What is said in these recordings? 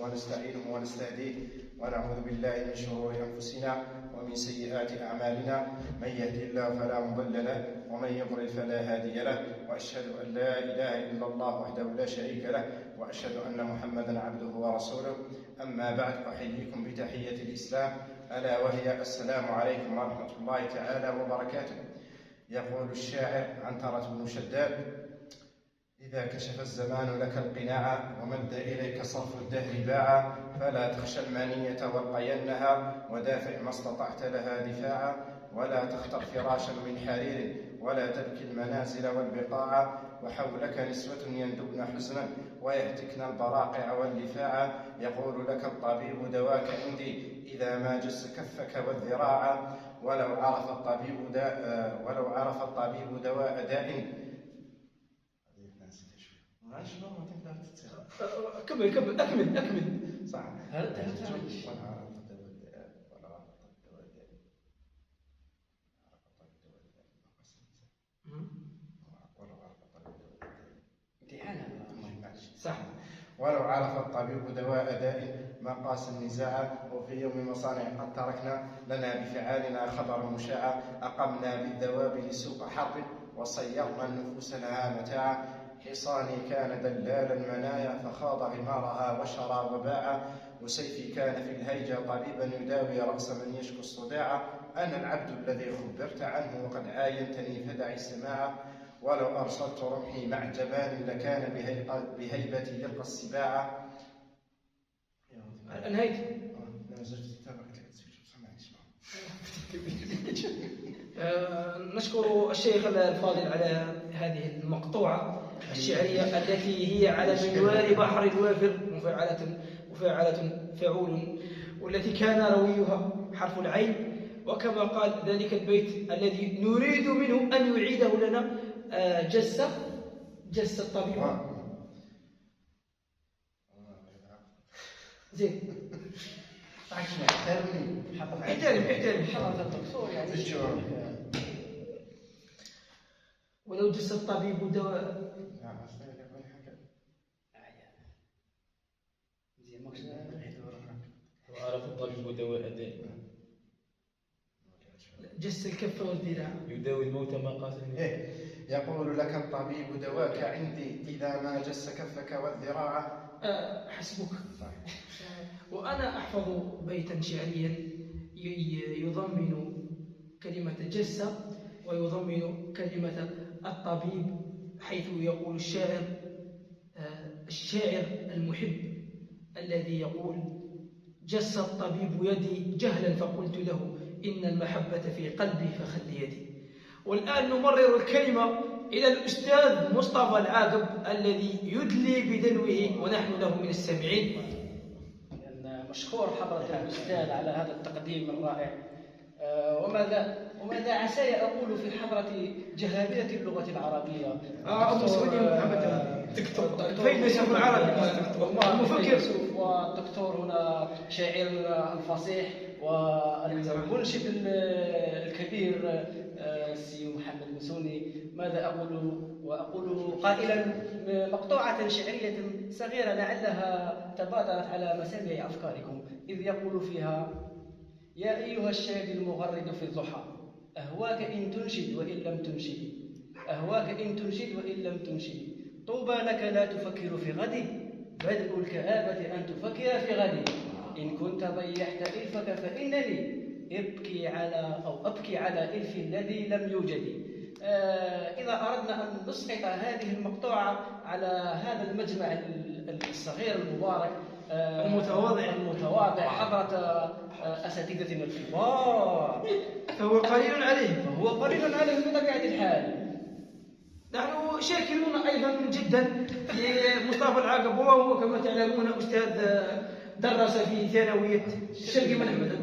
ونستعينه ونستهديه ونعوذ بالله من شرور أنفسنا ومن سيئات أعمالنا. من يهدي الله فلا مضل له ومن يضلل فلا هادي له، وأشهد أن لا إله إلا الله وحده لا شريك له، وأشهد أن محمدا عبده ورسوله. أما بعد، أحييكم بتحية الإسلام ألا وهي السلام عليكم ورحمة الله تعالى وبركاته. يقول الشاعر عنترة بن شداد: إذا كشف الزمان لك القناع ومد إليك صرف الدهر باعا، فلا تخشى المانية والقينها ودافع ما استطعت لها دفاعا، ولا تختر فراشا من حرير ولا تبكي المنازل والبقاع، وحولك نسوة يندبن حزنا ويهتكن البراقع واللفاعا. يقول لك الطبيب دواك عندي إذا ما جس كفك والذراعا، ولو عرف الطبيب دواء داء. أكمل. صح. صح. ولو عرف الطبيب دواء داء ما قاس النزاع، وفي يوم مصانع قد تركنا لنا بفعالنا خبر مشاع، أقمنا بالذوابل سوق حرب وصيرنا النفوس لها متاعا، حصاني كان دلال المنايا فخاض غمارها وشرى وباعا، وسيفي كان في الهيجة طبيبا يداوي رأس من يشكو الصداع، أنا العبد الذي خبرت عنه وقد عاينتني فدع السماع، ولو أرسلت رمحي مع جبان لكان بهيبتي يلقى السباع. انهيت. نشكر الشيخ الفاضل على هذه المقطوعة الشعرية التي هي على منوال بحر الوافر مفاعلة فعول، والتي كان رويها حرف العين، وكما قال ذلك البيت الذي نريد منه أن يعيده لنا: جس الطبيب. زين. احترم حضرة الدكتور يعني. ولو جس الطبيب دواء. وعرف الطبيب دواء داء. جس الكف والذراع. يداوي الموت ما قاس النزاع. يقول لك الطبيب دواك عندي إذا ما جس كفك والذراع. حسبك. وأنا أحفظ بيتا شعريا يضمن كلمة جس ويضمن كلمة الطبيب، حيث يقول الشاعر المحب الذي يقول: جس الطبيب يدي جهلا فقلت له إن المحبة في قلبي فخل يدي. والآن نمرر الكلمة إلى الأستاذ مصطفى العاقب الذي يدلي بدلوه ونحن له من السامعين. مشكور حضرة الأستاذ على هذا التقديم الرائع. وماذا عساي أقول في حضرة جهابذة اللغة العربية؟ أبو سعودي محمد دكتور فين يشوف العربي المفكر والدكتور هنا شاعر الفصيح والمنشد الكبير السي محمد مسوني. ماذا أقول قائلا مقطوعة شعرية صغيرة لعلها تبادرت على مسامع أفكاركم، إذ يقول فيها: يا أيها الشادي المغرد في الضحى، أهواك إن تنشد وإن لم تنشد، أهواك إن تنشد وإن لم تنشد، طوبى لك لا تفكر في غد، بدء الكآبة أن تفكر في غد، إن كنت ضيعت إلفك فإنني أبكي على إلف الذي لم يوجد. إذا أردنا أن نسقط هذه المقطوعة على هذا المجمع الصغير المبارك المتواضع حضرة أساتذتنا الكبار، فهو قليل عليه بطبيعة الحال. نحن شاكرون أيضا جدا لمصطفى العاقب، وهو كما تعلمون أستاذ درس في ثانوية الشرقي بن أحمد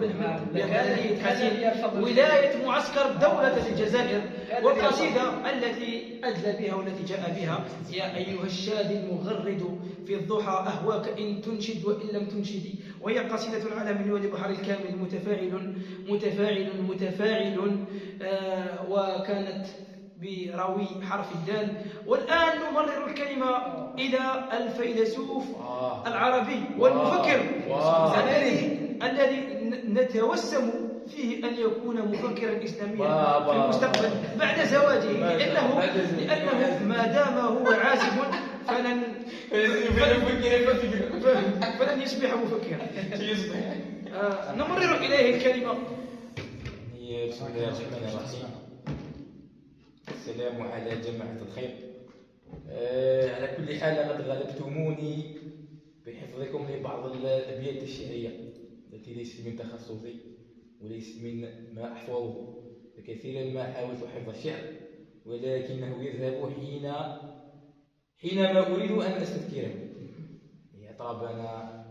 بأكاديمية حسين ولاية معسكر دولة الجزائر، والقصيدة التي أدلى بها والتي جاء بها: يا أيها الشادي المغرد في الضحى، أهواك إن تنشد وإن لم تنشدي. وهي قصيدة على منوال بحر الكامل متفاعل وكانت براوي حرف الدال. والآن نمرر الكلمة إلى الفيلسوف العربي والمفكر الذي نتوسم فيه أن يكون مفكرا إسلاميا في المستقبل بعد زواجه، لأنه ما دام هو عازب فلن يصبح مفكرا. نمرر إليه الكلمة. بسم الله الرحمن الرحيم. السلام على جماعة الخير. على كل حال قد غلبتموني بحفظكم لبعض الأبيات الشعرية التي ليست من تخصصي وليست من ما أحفظه، فكثيرا ما حاولت حفظ الشعر ولكنه يذهب حينما أريد أن أستذكره. طلبنا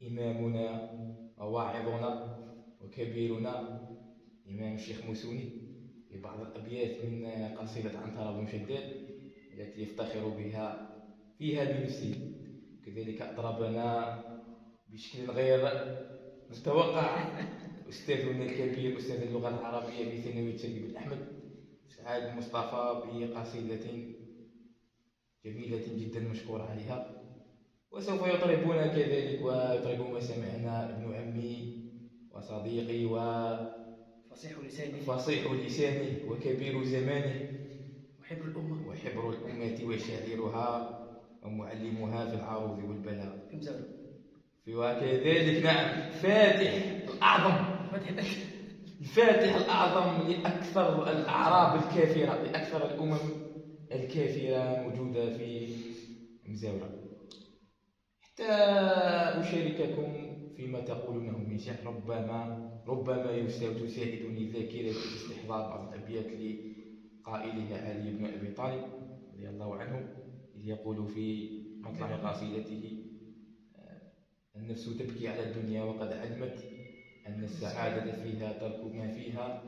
إمامنا وواعظنا وكبيرنا الإمام الشيخ موسوني ببعض الأبيات من قصيدة عنترة بن شداد التي يفتخر بها فيها بنفسه. كذلك أطربنا بشكل غير متوقع أستاذنا الكبير أستاذ اللغة العربية في ثانوية شرقي بن أحمد سعاد مصطفى بقصيدة جميلة جدا مشكور عليها. وسوف يطربون كذلك ويطرب مسامعنا ابن عمي وصديقي فصيح لسانه وكبير زمانه وحبر الأمة وشاعرها ومعلمها في العروض والبلاغ، وكذلك نعم الفاتح الأعظم لأكثر الأعراب الكافرة، لأكثر الأمم الكافرة موجودة في مزاورة. حتى أشارككم فيما تقولونه من شعر ربما تساعدني ذاكرة استحضار بعض الأبيات لقائلها علي بن أبي طالب رضي الله عنه، إذ يقول في مطلع قصيدته: النفس تبكي على الدنيا وقد علمت أن السعادة فيها ترك ما فيها،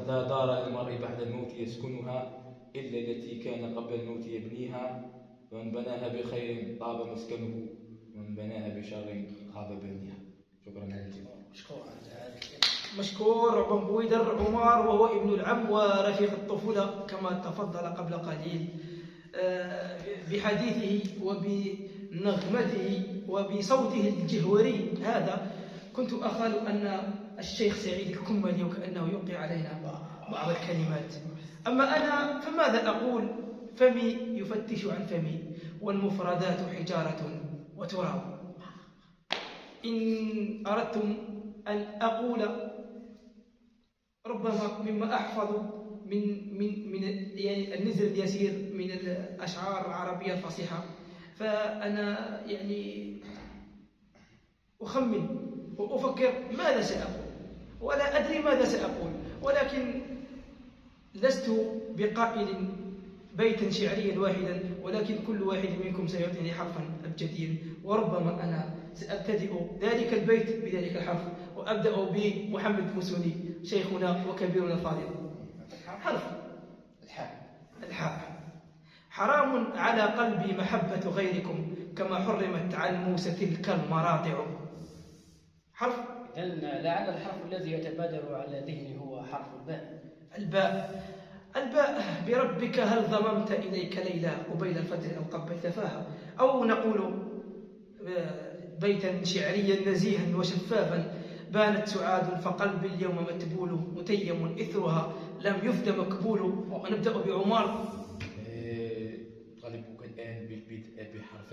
لا دار للمرء بعد الموت يسكنها إلا التي كان قبل الموت يبنيها، فمن بناها بخير طاب مسكنه ومن بناها بشر خاب بنيها. شكرا على الجميع. مشكور بن بويدر عمر، وهو ابن العم ورفيق الطفولة كما تفضل قبل قليل بحديثه وبنغمته وبصوته الجهوري هذا. كنت أخال أن الشيخ سعيد الكملي وكأنه يلقي علينا بعض الكلمات. أما أنا فماذا أقول؟ فمي يفتش عن فمي والمفردات حجارة وتراب. إن أردتم أن أقول ربما مما أحفظ من يعني النزل اليسير من الأشعار العربية الفصيحة، فأنا يعني أخمن وأفكر ماذا سأقول ولا أدري ماذا سأقول، ولكن لست بقائل بيتا شعريا واحدا، ولكن كل واحد منكم سيعطيني حرفا أبجديا، وربما أنا سأبتدئ ذلك البيت بذلك الحرف، وأبدأ بمحمد موسوني شيخنا وكبيرنا الفاضل. حرف الحاء. حرام على قلبي محبة غيركم كما حرمت عن موسى تلك المراضع. حرف لعل الحرف الذي يتبادر على ذهني هو حرف الباء. بربك هل ضممت إليك ليلى قبيل الفجر أو قبلت فاها، أو نقول بيتا شعريا نزيها وشفافا: بانت سعاد فقلبي اليوم متبول متيم إثرها لم يفد مكبول. ونبدأ بعمر. طالبك الآن بالبدء بحرف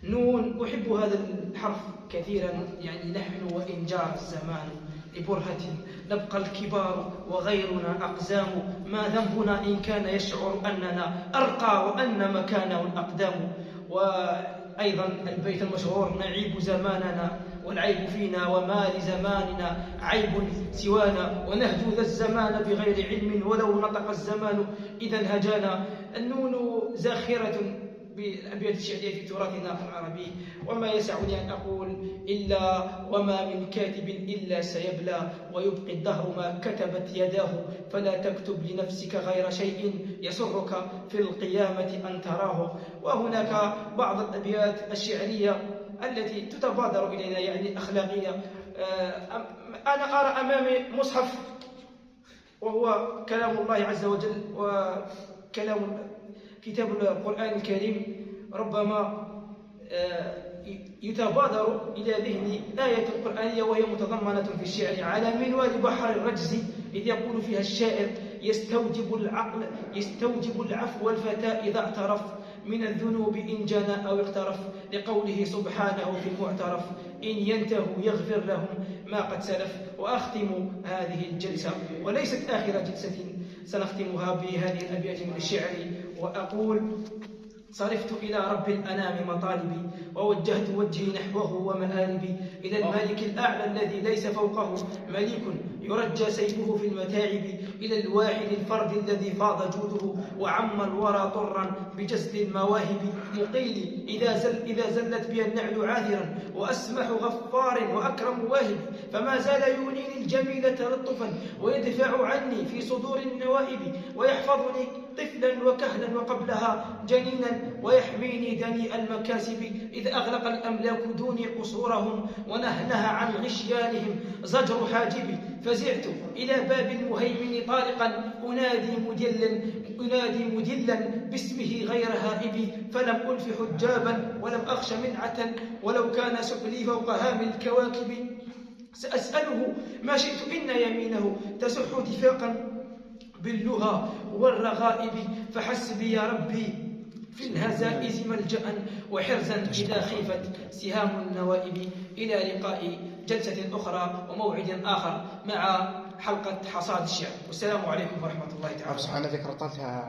نون. أحب هذا الحرف كثيرا، يعني نحن وإن جار الزمان لبرهة نبقى الكبار وغيرنا أقزام، ما ذنبنا إن كان يشعر أننا أرقى وأن مكانه الأقدام. وأيضا البيت المشهور: نعيب زماننا والعيب فينا وما لزماننا عيب سوانا، ونهجو ذا الزمان بغير علم ولو نطق الزمان إذا هجانا. النون زاخرة بالأبيات الشعرية في تراثنا العربي، وما يسعني أن أقول إلا وما من كاتب إلا سيبلى ويبقي الدهر ما كتبت يداه، فلا تكتب لنفسك غير شيء يسرك في القيامة أن تراه. وهناك بعض الأبيات الشعرية التي تتبادر إلينا، يعني أخلاقية. أنا أرى أمامي مصحف وهو كلام الله عز وجل كتاب القرآن الكريم. ربما يتبادر إلى ذهني آية قرآنية وهي متضمنة في الشعر على منوال بحر الرجز، إذ يقول فيها الشاعر: يستوجب العفو الفتى إذا اعترف من الذنوب إن جنى أو اقترف، لقوله سبحانه في المعترف: إن ينتهوا يغفر لهم ما قد سلف. وأختم هذه الجلسة وليست آخر جلسة سنختمها بهذه الأبيات من الشعر، وأقول: صرفت إلى رب الأنام مطالبي، ووجهت وجهي نحوه ومآربي، إلى المالك الأعلى الذي ليس فوقه مليك يرجى سيفه في المتاعب، إلى الواحد الفرد الذي فاض جوده وعم الورى طرا بجسد المواهب، مقيلي إذا زلت بي النعل عاذرا، وأسمح غفار وأكرم واهب، فما زال يوليني الجميل تلطفا ويدفع عني في صدور النوائب، ويحفظني طفلا وكهلا وقبلها جنينا، ويحميني دنيء المكاسب، إذ أغلق الأملاك دوني قصورهم ونهنها عن غشيانهم زجر حاجبي، فزعت إلى باب المهيمن طارقا أنادي مدلا باسمه غير هائب، فلم ألف حجابا ولم أخش منعة ولو كان سؤلي فوق هام الكواكب، سأسأله ما شئت إن يمينه تسح دفاقا باللهى والرغائب، فحسبي يا ربي في الهزائز ملجأ وحرزا إذا خيفت سهام النوائب. إلى لقاء جلسة أخرى وموعد آخر مع حلقة حصاد الشعر، والسلام عليكم ورحمة الله تعالى. سبحان ذكر طالتها